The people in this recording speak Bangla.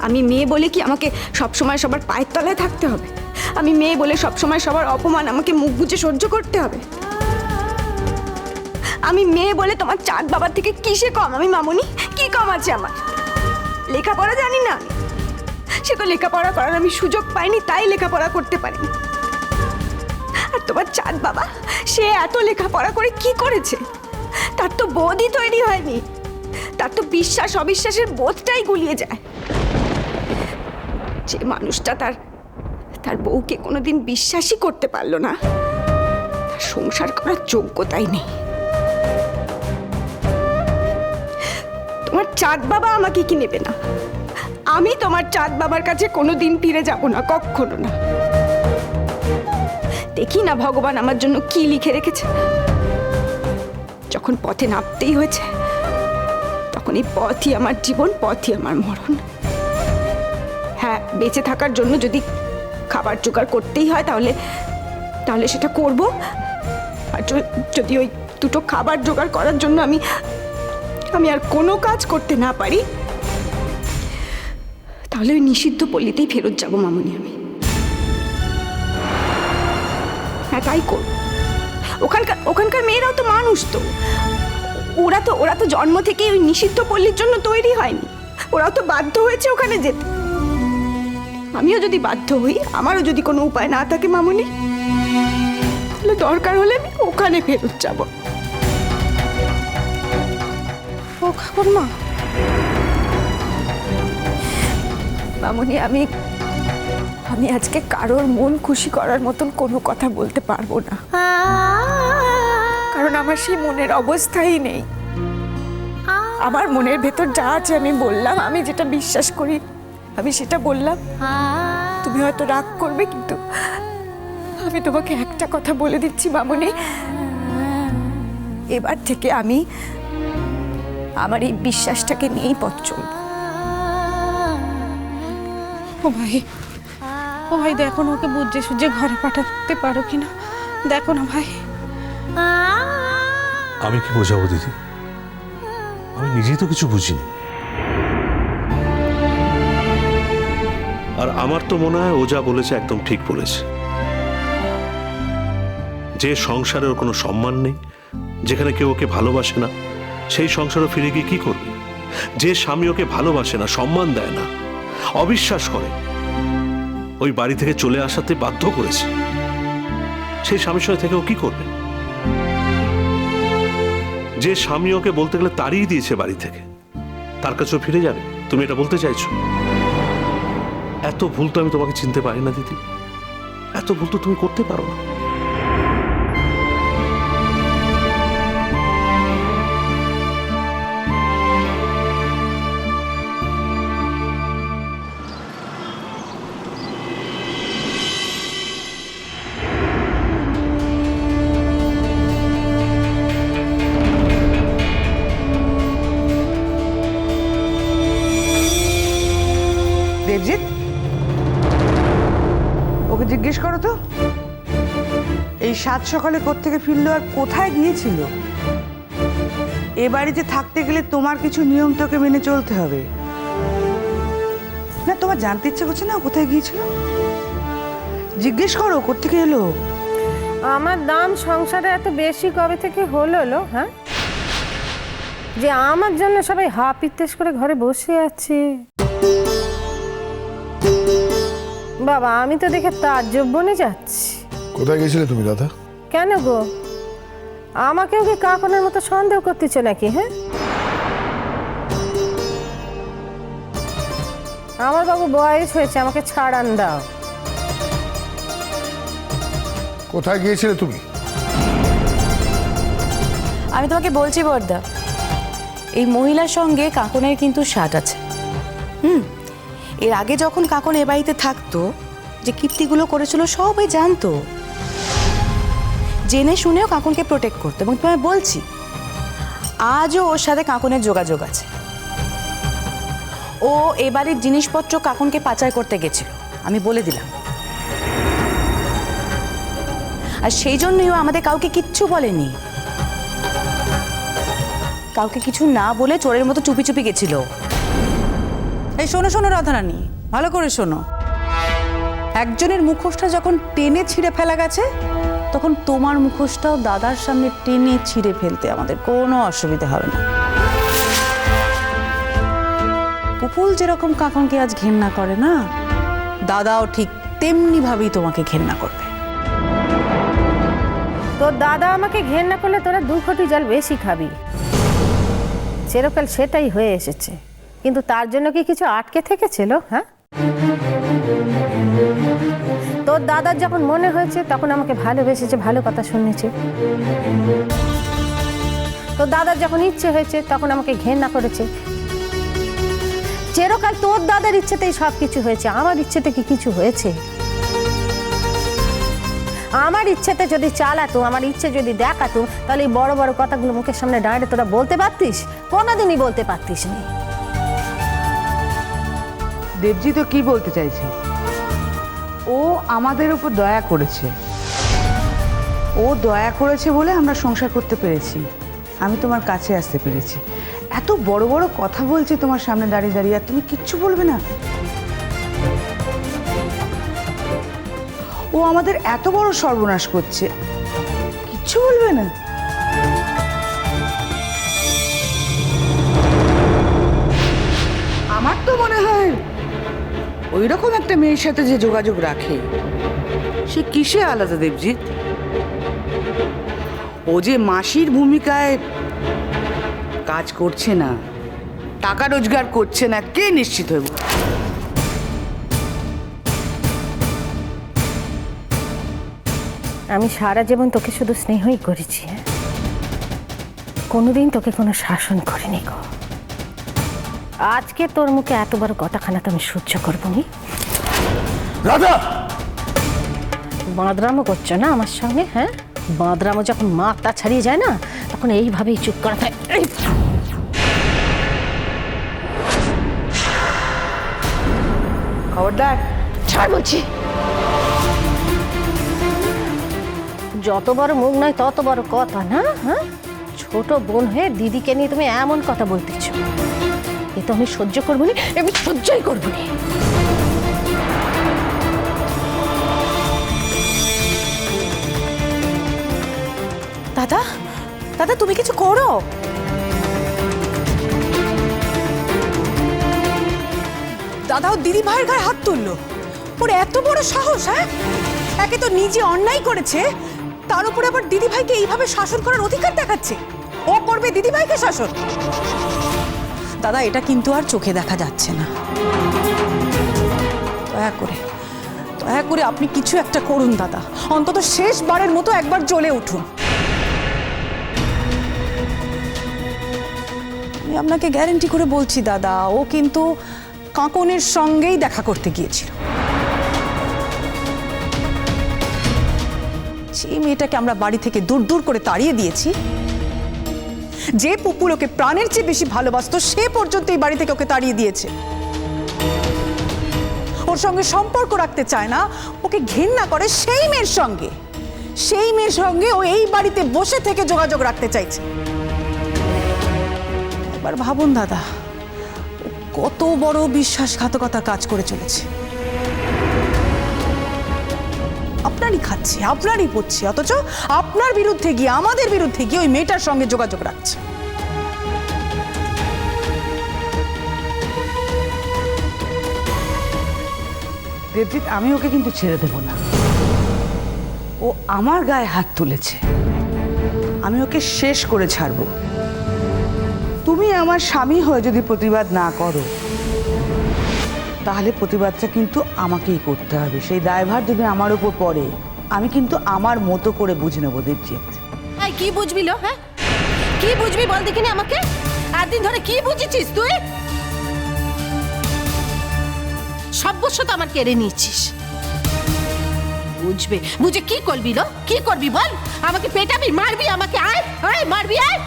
আমি মেয়ে বলে কি আমাকে সবসময় সবার পায়ের তলায় থাকতে হবে? আমি মেয়ে বলে সবসময় সবার অপমান আমাকে মুখ বুজে সহ্য করতে হবে? আমি মেয়ে বলে তোমার চাঁদ বাবার থেকে কিসে কম আমি মামুনি? কি কম আছে আমার? লেখাপড়া জানি না আমি? সে তো লেখাপড়া করার আমি সুযোগ পাইনি, তাই লেখাপড়া করতে পারিনি। আর তোমার চাঁদ বাবা, সে এত লেখাপড়া করে কি করেছে? তার তো বোধই তৈরি হয়নি। তার তো বিশ্বাস অবিশ্বাসের বোধটাই গুলিয়ে যায়। যে মানুষটা তার বউকে কোনোদিন বিশ্বাসই করতে পারলো না, তার সংসার করার যোগ্যতাই নেই। তোমার চাঁদ বাবা আমাকে কি নেবে না? আমি তোমার চাঁদ বাবার কাছে কোনোদিন ফিরে যাব না, কখনো না। দেখি না ভগবান আমার জন্য কি লিখে রেখেছে। যখন পথে নামতেই হয়েছে, তখন এই পথই আমার জীবন, পথই আমার মরণ। হ্যাঁ, বেঁচে থাকার জন্য যদি খাবার জোগাড় করতেই হয় তাহলে সেটা করব। আর যদি ওই দুটো খাবার জোগাড় করার জন্য আমি আর কোনো কাজ করতে না পারি, তাহলে ওই নিষিদ্ধ পল্লীতেই ফেরত যাব মামুনি আমি। হ্যাঁ, তাই করব। ওখানকার মেয়েরাও তো মানুষ, তো ওরা তো জন্ম থেকেই ওই নিষিদ্ধ পল্লীর জন্য তৈরি হয়নি। ওরাও তো বাধ্য হয়েছে ওখানে যেতে। আমিও যদি বাধ্য হই, আমারও যদি কোনো উপায় না থাকে মামুনি, তাহলে দরকার হলে আমি ওখানে ফেরত যাব। ও ঠাকুরমা, মামুনি, আমি আজকে কারোর মন খুশি করার মতন কোনো কথা বলতে পারবো না, কারণ আমার সেই মনের অবস্থাই নেই। আমার মনের ভেতর যা আছে আমি বললাম, আমি যেটা বিশ্বাস করি আমি সেটা বললাম। তুমি হয়তো রাগ করবে, কিন্তু আমি তোমাকে একটা কথা বলে দিচ্ছি মামুনি, এবার থেকে আমি আমার এই বিশ্বাসটাকে নিয়েই পথ চলব। ও ভাই দেখো না, ওকে বুঝে সুঝে ঘরে পাঠাতে পারো কিনা দেখো না ভাই। আমি কি বোঝাবো দিদি? আমি নিজেই তো কিছু বুঝিনি। আর আমার তো মনে হয় ও যা বলেছে একদম ঠিক বলেছে। যে সংসারের কোনো সম্মান নেই, যেখানে কেউ ওকে ভালোবাসে না, সেই সংসারে ফিরে গিয়ে কি করবে? যে স্বামী ওকে ভালোবাসে না, সম্মান দেয় না, অবিশ্বাস করে, ওই বাড়ি থেকে চলে আসাতে বাধ্য করেছে, সেই স্বামীর সঙ্গে থেকে ও কি করবে? যে স্বামী ওকে বলতে গেলে তাড়িয়ে দিয়েছে বাড়ি থেকে, তার কাছেও ফিরে যাবে? তুমি এটা বলতে চাইছো? এত ভুল তো আমি তোমাকে চিনতে পারি না দিদি, এত ভুল তো তুমি করতে পারো না। দেবজিৎ, ওকে জিজ্ঞেস করো তো, এই সাত সকালে কোত্থেকে ফিরলো আর কোথায় গিয়েছিল? এ বাড়িতে থাকতে গেলে তোমার কিছু নিয়ম তোকে মেনে চলতে হবে। না, তোমার জানতে ইচ্ছে করছে না কোথায় গিয়েছিল? জিজ্ঞেস করো কোত্থেকে এলো। আমার দাম সংসারে এত বেশি কবে থেকে হলো? হ্যাঁ, যে আমার জন্য সবাই হা পিত্তেশ করে ঘরে বসে আছে। বাবা, আমি তো দেখে তাজ্জব বনে যাচ্ছি। কোথায় গেছিলে তুমি দাদা? কেন গো, আমাকেও কি কাকনের মতো সন্দেহ করতেছো নাকি? হ্যাঁ, আমার বাবু বয়স হয়েছে, আমাকে ছাড়ান দাও। কোথায় গিয়েছিলে তুমি? আমি তোমাকে বলছি বড়দা, এই মহিলার সঙ্গে কাকনের কিন্তু সাট আছে। এর আগে যখন কাকন এ বাড়িতে থাকতো, যে কীর্তিগুলো করেছিল সবাই জানতো, জেনে শুনেও কাকনকে প্রোটেক্ট করতো। এবং তোমায় বলছি, আজও ওর সাথে কাকনের যোগাযোগ আছে। ও এ বাড়ির জিনিসপত্র কাকনকে পাচার করতে গেছিল, আমি বলে দিলাম। আর সেই জন্যই ও আমাদের কাউকে কিচ্ছু বলেনি। কাউকে কিছু না বলে চোরের মতো চুপি চুপি গেছিল। এই শোনো শোনো রাধারানী, ভালো করে শোনো। একজনের মুখোশটা যখন টেনে ছিঁড়ে ফেলা গেছে, তখন তোমার মুখোশটাও দাদার সামনে টেনে ছিঁড়ে ফেলতে আমাদের কোনো অসুবিধা হবে না। পুপুল যেরকম কাকনকে আজ ঘেন্না করে না, দাদাও ঠিক তেমনি ভাবেই তোমাকে ঘেন্না করবে। তোর দাদা আমাকে ঘেন্না করলে তোরা 2 ঘটি জল বেশি খাবি, চিরকাল সেটাই হয়ে এসেছে। কিন্তু তার জন্য কি কিছু আটকে থেকেছিল? হ্যাঁ, তোর দাদার যখন মনে হয়েছে তখন আমাকে ভালোবেসেছে, ভালো কথা শুনেছে। তোর দাদার যখন ইচ্ছে হয়েছে তখন আমাকে ঘেন্না করেছে। চিরকাল তোর দাদার ইচ্ছেতেই সব কিছু হয়েছে, আমার ইচ্ছেতে কি কিছু হয়েছে? আমার ইচ্ছেতে যদি চালাতো, আমার ইচ্ছে যদি দেখাতো, তাহলে এই বড় বড় কথাগুলো মুখের সামনে দাঁড়িয়ে তোরা বলতে পারতিস? কোনোদিনই বলতে পারতিস না। দেবজি তো কি বলতে চাইছে, ও আমাদের উপর দয়া করেছে। ও দয়া করেছে বলে আমরা সংসার করতে পেরেছি, আমি তোমার কাছে আসতে পেরেছি। এত বড় বড় কথা বলছে তোমার সামনে দাঁড়িয়ে দাঁড়িয়ে, আর তুমি কিচ্ছু বলবে না? ও আমাদের এত বড় সর্বনাশ করছে, কিচ্ছু বলবে না? আমার তো মনে হয় ওই রকম একটা মেয়ের সাথে যে যোগাযোগ রাখে, সে কিসে আলাদা দেবজিৎ? ও যে মাসির ভূমিকায় কাজ করছে না, টাকা রোজগার করছে না, কে নিশ্চিত হইব? আমি সারা জীবন তোকে শুধু স্নেহই করেছি, হ্যাঁ? কোনোদিন তোকে কোনো শাসন করিনি গো। আজকে তোর মুখে এত বড় কথাখানা তো আমি সহ্য করবো নি। রাধা, বাঁদরামো করছো না আমার সঙ্গে? হ্যাঁ, বাঁদরামো যখন মাথা ছাড়িয়ে যায় না, তখন এইভাবেই চুপ করা থাকে। খবরদার, ছাড় বলছি। যত বড় মুখ নয় তত বড় কথা না? হ্যাঁ, ছোট বোন হয়ে দিদিকে নিয়ে তুমি এমন কথা বলতেছ, এ তো আমি সহ্য করবো নি, আমি সহ্যই করবো নি। দাদা, দাদা তুমি কিছু করো। দাদা ও দিদি ভাইয়ের গায়ে হাত তুললো, ওর এত বড় সাহস! হ্যাঁ, একে তো নিজে অন্যায় করেছে, তার উপরে আবার দিদি ভাইকে এইভাবে শাসন করার অধিকার দেখাচ্ছে। ও করবে দিদি ভাইকে শাসন? দাদা, এটা কিন্তু আর চোখে দেখা যাচ্ছে না। দয়া করে, দয়া করে আপনি কিছু একটা করুন দাদা, অন্তত শেষবারের মতো একবার জ্বলে উঠুন। আমি আপনাকে গ্যারান্টি করে বলছি দাদা, ও কিন্তু কাঁকনের সঙ্গেই দেখা করতে গিয়েছিল। যে মেয়েটাকে আমরা বাড়ি থেকে দূর দূর করে তাড়িয়ে দিয়েছি, যে পুপুল ওকে প্রাণের চেয়ে বেশি ভালোবাসতো, সে পর্যন্ত এই বাড়ি থেকে ওকে তাড়িয়ে দিয়েছে। ওর সঙ্গে সম্পর্ক রাখতে চায় না, ওকে ঘেন্না করে সেই মেয়ের সঙ্গে। সেই মেয়ের সঙ্গে ও এই বাড়িতে বসে থেকে যোগাযোগ রাখতে চাইছে। এবার ভাবুন দাদা, ও কত বড় বিশ্বাসঘাতকতার কাজ করে চলেছে। আপনারই খাচ্ছে, আপনারই পড়ছে, অথচ আপনার বিরুদ্ধে গিয়ে, আমাদের বিরুদ্ধে গিয়ে ওই মেয়েটার সঙ্গে যোগাযোগ রাখছে। দেবজিৎ, আমি ওকে কিন্তু ছেড়ে দেব না। ও আমার গায়ে হাত তুলেছে, আমি ওকে শেষ করে ছাড়বো। তুমি আমার স্বামী হয়ে যদি প্রতিবাদ না করো, তাহলে প্রতিবাদটা কিন্তু আমাকেই করতে হবে। সেই দায়ভার যদি আমার উপর পড়ে, আমি কিন্তু আমার মতো করে বুঝে নেবো দেবজিৎ। এই কি বুঝবি লো? হ্যাঁ, কি বুঝবি বল দেখিনি আমাকে? একদিন ধরে কি বুঝেছিস তুই? সর্বস্ব তো আমার কেড়ে নিয়েছিস। বুঝবে, বুঝে কি করবি লো? কি করবি বল? আমাকে পেটাবি, মারবি আমাকে? আয় আয়, মারবি, আয়।